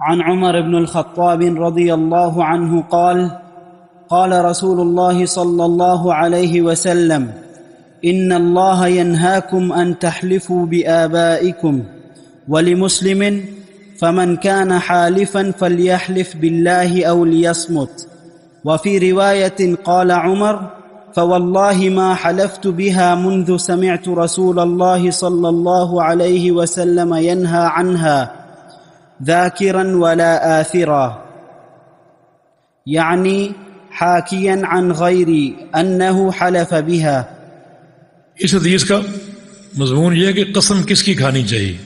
عن عمر بن الخطاب رضي الله عنه قال قال رسول الله صلى الله عليه وسلم إن الله ينهاكم أن تحلفوا بآبائكم. ولمسلم فمن كان حالفا فليحلف بالله أو ليصمت. وفي رواية قال عمر فوالله ما حلفت بها منذ سمعت رسول الله صلى الله عليه وسلم ينهى عنها ذاكرا ولا آثرا، يعني حاكيا عن غيري أنه حلف بها. اس حدیث کا مضمون یہ ہے کہ قسم کس کی کھانی چاہیے.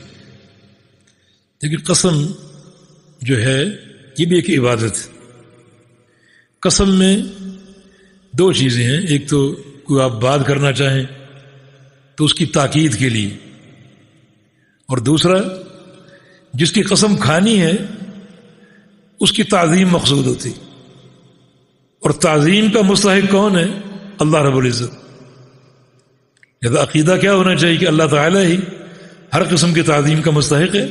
دیکھیں قسم جو ہے یہ بھی ایک عبادت ہے. قسم میں دو چیزیں ہیں، ایک تو کوئی آپ بات کرنا چاہیں تو اس کی تاکید کے لیے، اور دوسرا جس کی قسم کھانی ہے اس کی تعظیم مقصود ہوتی، اور تعظیم کا مستحق کون ہے؟ اللہ رب العزت. لہذا عقیدہ کیا ہونا چاہیے کہ اللہ تعالیٰ ہی ہر قسم کی تعظیم کا مستحق ہے،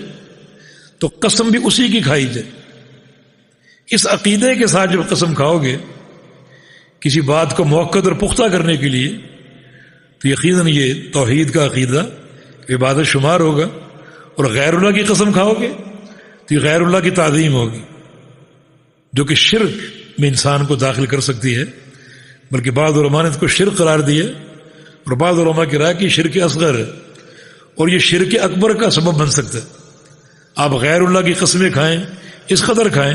تو قسم بھی اسی کی کھائی جائے. اس عقیدے کے ساتھ جب قسم کھاؤ گے کسی بات کو موقت اور پختہ کرنے کے لیے، تو یقیناً یہ توحید کا عقیدہ عبادت شمار ہوگا. اور غیر اللہ کی قسم کھاؤ گے تو یہ غیر اللہ کی تعظیم ہوگی، جو کہ شرک میں انسان کو داخل کر سکتی ہے. بلکہ بعض علماء نے اس کو شرک قرار دیا، اور بعض علماء کی رائے کہ شرک اصغر ہے، اور یہ شرک اکبر کا سبب بن سکتا ہے. آپ غیر اللہ کی قسمیں کھائیں، اس قدر کھائیں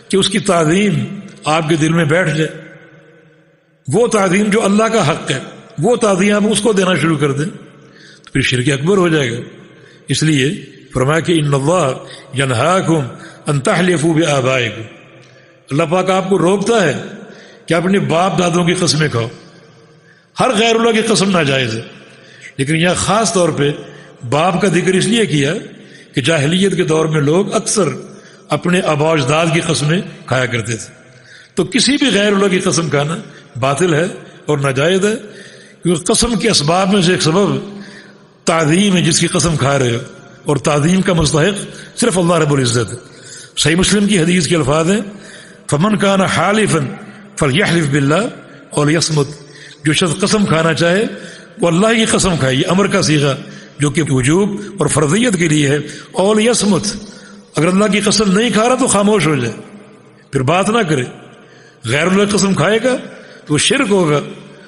کہ اس کی تعظیم آپ کے دل میں بیٹھ جائے. وہ تعظیم جو اللہ کا حق ہے، وہ تعظیم آپ اس کو دینا شروع کر دیں تو پھر شرک اکبر ہو جائے گا. اس لیے فرمایا کہ ان اللہ ینہاکم ان تحلفوا بآبائکم، اللہ پاک آپ کو روکتا ہے کہ اپنے باپ دادوں کی قسمیں کھاؤ. ہر غیر اللہ کی قسم ناجائز ہے، لیکن یہاں خاص طور پہ باپ کا ذکر اس لیے کیا کہ جاہلیت کے دور میں لوگ اکثر اپنے آباء و اجداد کی قسمیں کھایا کرتے تھے. تو کسی بھی غیر اللہ کی قسم کھانا باطل ہے اور ناجائز ہے، کیونکہ قسم کے اسباب میں سے ایک سبب تعظیم ہے جس کی قسم کھا رہے ہو، اور تعظیم کا مستحق صرف اللہ رب العزت ہے. صحیح مسلم کی حدیث کے الفاظ ہیں فمن کان حالفا فلیحلف باللہ اور لیصمت. جو شخص قسم کھانا چاہے وہ اللہ کی قسم کھائے، یہ امر کا صیغہ جو کہ وجوب اور فرضیت کے لیے ہے. اور لیصمت، اگر اللہ کی قسم نہیں کھا رہا تو خاموش ہو جائے، پھر بات نہ کرے. غیر اللہ کی قسم کھائے گا تو وہ شرک ہوگا،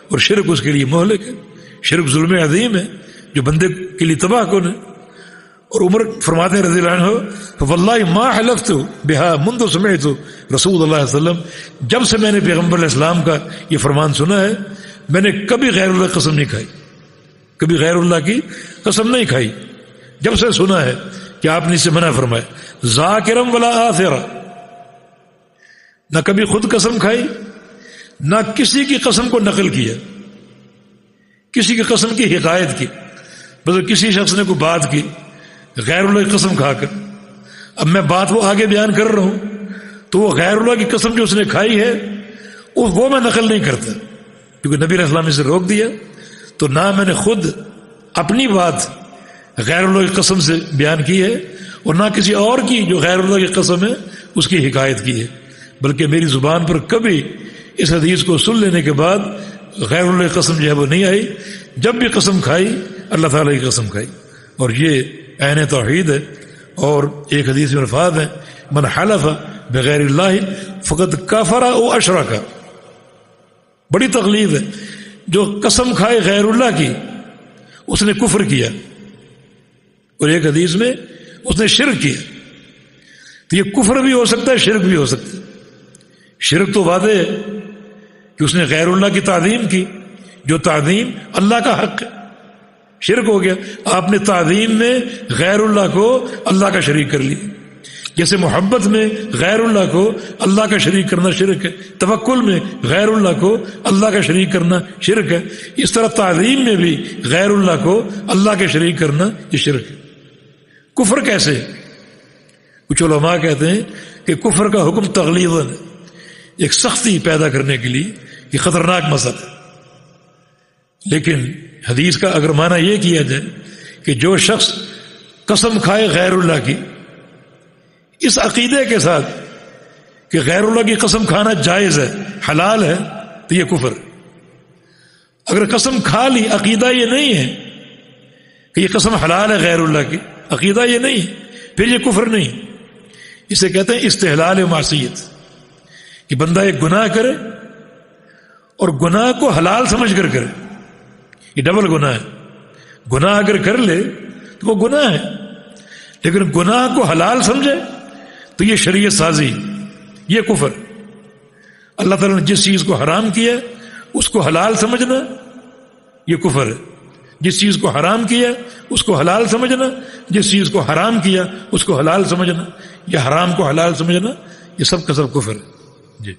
اور شرک اس کے لیے مہلک ہے. شرک ظلم عظیم ہے جو بندے کے لیے تباہ کن ہے. اور عمر فرماتے ہیں رضی اللہ عنہ واللہ ما حلفت بها منذ سمعت رسول اللہ صلی اللہ علیہ وسلم، جب سے میں نے پیغمبر علیہ السلام کا یہ فرمان سنا ہے میں نے کبھی غیر اللہ کی قسم نہیں کھائی، کبھی غیر اللہ کی قسم نہیں کھائی. جب سے سنا ہے کہ آپ نے اسے منع فرمایا. ذاکرم ولا آثرا، نہ کبھی خود قسم کھائی، نہ کسی کی قسم کو نقل کیا، کسی کی قسم کی حکایت کی. بس کسی شخص نے کوئی بات کی غیر اللہ کی قسم کھا کر، اب میں بات وہ آگے بیان کر رہا ہوں تو وہ غیر اللہ کی قسم جو اس نے کھائی ہے وہ میں نقل نہیں کرتا، کیونکہ نبی علیہ السلام نے اسے روک دیا. تو نہ میں نے خود اپنی بات غیر اللہ کی قسم سے بیان کی ہے، اور نہ کسی اور کی جو غیر اللہ کی قسم ہے اس کی حکایت کی ہے، بلکہ میری زبان پر کبھی اس حدیث کو سن لینے کے بعد غیر اللہ کی قسم جو ہے وہ نہیں آئی. جب بھی قسم کھائی اللہ تعالیٰ کی قسم کھائی، اور یہ عین توحید ہے. اور ایک حدیث میں الفاظ ہیں من حلف بغیر اللہ فقد کفر او اشرک. بڑی تغلیظ ہے، جو قسم کھائے غیر اللہ کی اس نے کفر کیا، اور ایک حدیث میں اس نے شرک کیا. تو یہ کفر بھی ہو سکتا ہے، شرک بھی ہو سکتا ہے. شرک تو واضح ہے کہ اس نے غیر اللہ کی تعظیم کی، جو تعظیم اللہ کا حق ہے. شرک ہو گیا، آپ نے تعظیم میں غیر اللہ کو اللہ کا شریک کر لیا. جیسے محبت میں غیر اللہ کو اللہ کا شریک کرنا شرک ہے، توکل میں غیر اللہ کو اللہ کا شریک کرنا شرک ہے. اس طرح تعظیم میں بھی غیر اللہ کو اللہ کے شریک کرنا یہ شرک ہے. کفر کیسے؟ کچھ علماء کہتے ہیں کہ کفر کا حکم تغلیظاً ہے، ایک سختی پیدا کرنے کے لیے یہ خطرناک مسئلہ ہے. لیکن حدیث کا اگر معنی یہ کیا جائے کہ جو شخص قسم کھائے غیر اللہ کی، اس عقیدے کے ساتھ کہ غیر اللہ کی قسم کھانا جائز ہے، حلال ہے، تو یہ کفر۔ اگر قسم کھا لی، عقیدہ یہ نہیں ہے کہ یہ قسم حلال ہے غیر اللہ کی، عقیدہ یہ نہیں ہے، پھر یہ کفر نہیں۔ اسے کہتے ہیں استحلال معصیت، کہ بندہ ایک گناہ کرے اور گناہ کو حلال سمجھ کر کرے، یہ ڈبل گناہ ہے۔ گناہ اگر کر لے تو وہ گناہ ہے، لیکن گناہ کو حلال سمجھے تو یہ شریعت سازی، یہ کفر۔ اللہ تعالیٰ نے جس چیز کو حرام کیا اس کو حلال سمجھنا یہ کفر ہے، جس چیز کو حرام کیا اس کو حلال سمجھنا، جس چیز کو حرام کیا اس کو حلال سمجھنا، یا حرام کو حلال سمجھنا، یہ سب کا سب کفر ہے۔ جی